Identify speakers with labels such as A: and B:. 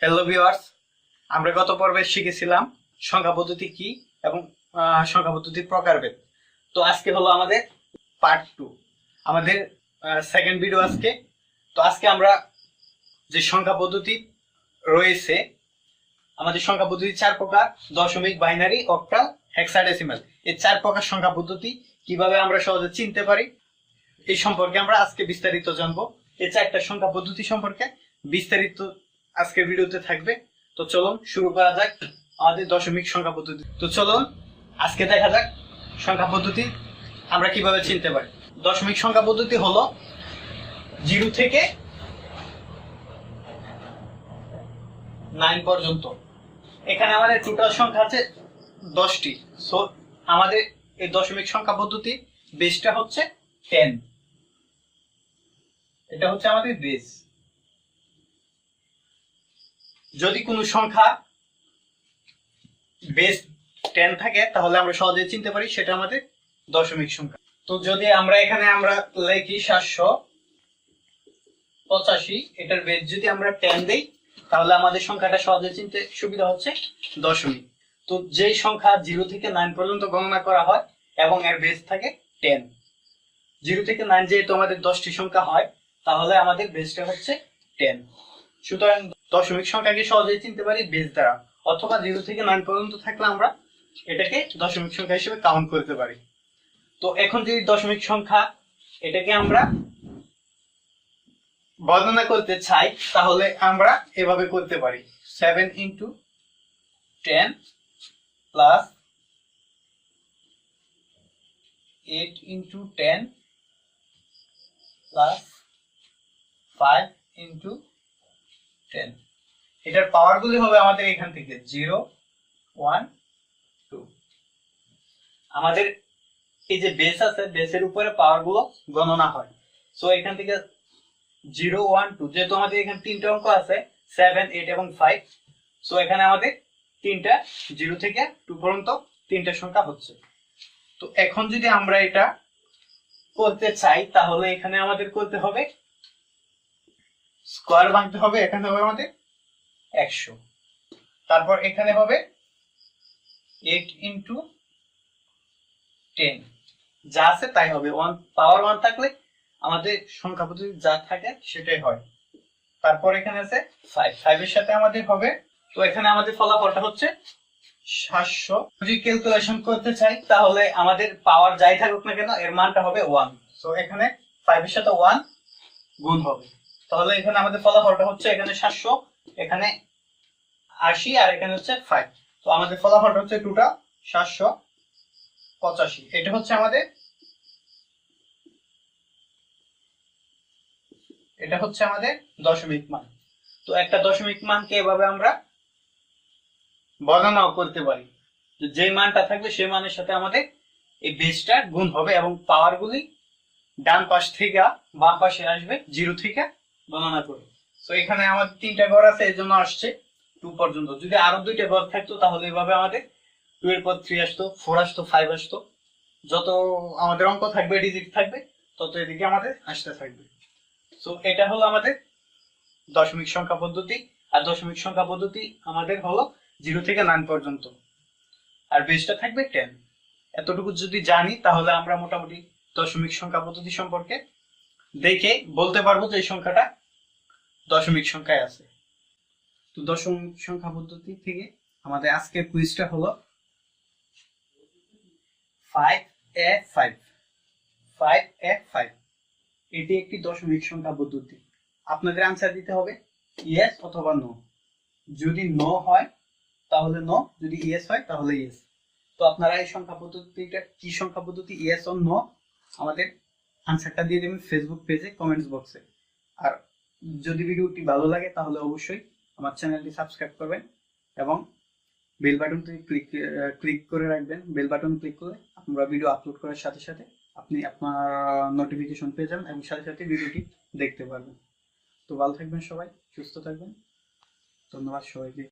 A: Hello viewers, আমরা গত পর্বে শিখেছিলাম সংখ্যা পদ্ধতি কি এবং সংখ্যা পদ্ধতির প্রকারভেদ। তো আজকে হলো আমাদের পার্ট 2, আমাদের সেকেন্ড ভিডিও আজকে। তো আজকে আমরা যে সংখ্যা পদ্ধতি রয়েছে, আমাদের সংখ্যা পদ্ধতি 4 প্রকার: দশমিক, বাইনারি, অক্টাল, হেক্সাডেসিমাল। এই 4 প্রকার সংখ্যা পদ্ধতি কিভাবে আমরা সহজে চিনতে পারি এই সম্পর্কে আমরা আজকে বিস্তারিত জানবো। এই 4টা সংখ্যা পদ্ধতি সম্পর্কে বিস্তারিত আজকের ভিডিওতে থাকবে। তো চলুন শুরু করা যাক আমাদের দশমিক সংখ্যা পদ্ধতি। তো চলুন আজকে দেখা যাক সংখ্যা পদ্ধতি আমরা কিভাবে চিনতে পারি। দশমিক সংখ্যা পদ্ধতি হলো 0 থেকে 9 পর্যন্ত। এখানে আমাদের টোটাল সংখ্যা আছে 10টি। সো আমাদের এই দশমিক সংখ্যা পদ্ধতি বেসটা হচ্ছে 10। এটা হচ্ছে আমাদের বেস। যদি কোনো সংখ্যা বেস 10 থাকে তাহলে আমরা সহজে চিনতে পারি সেটা আমাদের দশমিক সংখ্যা। তো যদি আমরা এখানে লিখি 785, এটার বেস যদি আমরা 10 দেই তাহলে আমাদের সংখ্যাটা সহজে চিনতে সুবিধা হচ্ছে দশমিক। তো যেই সংখ্যা 0 থেকে 9 পর্যন্ত গণনা করা হয় এবং এর বেস থাকে 10, 0 থেকে 9 যেহেতু আমাদের 10টি সংখ্যা হয় তাহলে আমাদের বেসটা হচ্ছে 10। সুতরাং দশমিক সংখ্যাকে সহজেই চিনতে পারি বেস দ্বারা, অথবা 0 থেকে 9 পর্যন্ত থাকলে আমরা এটাকে দশমিক সংখ্যা হিসেবে কাউন্ট করতে পারি। তো এখন যদি দশমিক সংখ্যা এটাকে আমরা বর্ণনা করতে চাই তাহলে আমরা এভাবে করতে পারি: 7 × 10 প্লাস 8 × 10 প্লাস 5 × 10। এটার পাওয়ার গুলি হবে আমাদের এখান থেকে 0, 1, 2। আমাদের এই যে বেস আছে, বেসের উপরে পাওয়ার গুলো গণনা হয়। সো এখান থেকে 0, 1, 2, যেহেতু আমাদের এখানে 3টা অঙ্ক আছে 7, 8 এবং 5, সো এখানে আমাদের 3টা 0 থেকে 2 পর্যন্ত 3টা সংখ্যা হচ্ছে। তো এখন যদি আমরা এটা করতে চাই তাহলে এখানে আমাদের করতে হবে স্কয়ার ভাঙতে হবে। এখানে হবে আমাদের 100, তারপর এখানে হবে 8 × 10, যা আছে তাই হবে। পাওয়ার 1 থাকলে আমাদের সংখ্যা পদ্ধতি যা থাকে সেটাই হয়। তারপর এখানে আছে 5 এর সাথে আমাদের হবে, তো এখানে আমাদের ফলাফলটা হচ্ছে 700। যদি ক্যালকুলেশন করতে চাই তাহলে আমাদের পাওয়ার যাই থাকুক না কেন এর মানটা হবে 1। সো এখানে 5 এর সাথে 1 গুণ হবে, তাহলে এখানে আমাদের ফলাফলটা হচ্ছে এখানে 700, এখানে 80 আর এখানে হচ্ছে 5। তো আমাদের ফলাফলটা হচ্ছে টোটাল 785। এটা হচ্ছে আমাদের দশমিক মান। তো একটা দশমিক মানকে এভাবে আমরা বর্ণনাও করতে পারি, যে মানটা থাকবে সেই মানের সাথে আমাদের এই বেসটা গুণ হবে এবং পাওয়ার গুলি ডান পাশ থেকে বাম পাশে আসবে 0 থেকে গণনা করে। তো এখানে আমাদের 3টা ঘর আছে, এর জন্য আসছে 2 পর্যন্ত। যদি আরো 2টা ঘর থাকতো তাহলে এভাবে আমাদের 2 এর পর 3 আসতো, 4 আসতো, 5 আসতো। যত আমাদের অঙ্ক থাকবে, ডিজিট থাকবে, তত এদিকে আমাদের আসতে থাকবে। সো এটা হলো আমাদের দশমিক সংখ্যা পদ্ধতি। আর দশমিক সংখ্যা পদ্ধতি আমাদের হলো 0 থেকে 9 পর্যন্ত, আর বেসটা থাকবে 10। এতটুকু যদি জানি তাহলে আমরা মোটামুটি দশমিক সংখ্যা পদ্ধতি সম্পর্কে দেখে বলতে পারবো যে এই সংখ্যাটা দশমিক সংখ্যায় আছে। তো দশমিক সংখ্যা পদ্ধতি থেকে আমাদের আজকের কুইজটা হলো 5a5। 5a5 এটি একটি দশমিক সংখ্যা পদ্ধতি। আপনাদের আনসার দিতে হবে ইয়েস অথবা নো। যদি নো হয় তাহলে নো, যদি ইয়েস হয় তাহলে ইয়েস। তো আপনারা এই সংখ্যা পদ্ধতিটা কি সংখ্যা পদ্ধতি, ইয়েস অর নো, আমাদের আনসারটা দিয়ে দেবেন ফেসবুক পেজে কমেন্টস বক্সে। আর যদি ভিডিওটি ভালো লাগে তাহলে অবশ্যই আমার চ্যানেলটি সাবস্ক্রাইব করবেন এবং বেল বাটনটি ক্লিক করে রাখবেন। বেল বাটন ক্লিক করে আমরা ভিডিও আপলোড করার সাথে সাথে আপনি আপনার নোটিফিকেশন পেয়ে যাবেন এবং সাথে সাথে ভিডিওটি দেখতে পারবেন। তো ভালো থাকবেন সবাই, সুস্থ থাকবেন। ধন্যবাদ সবাইকে।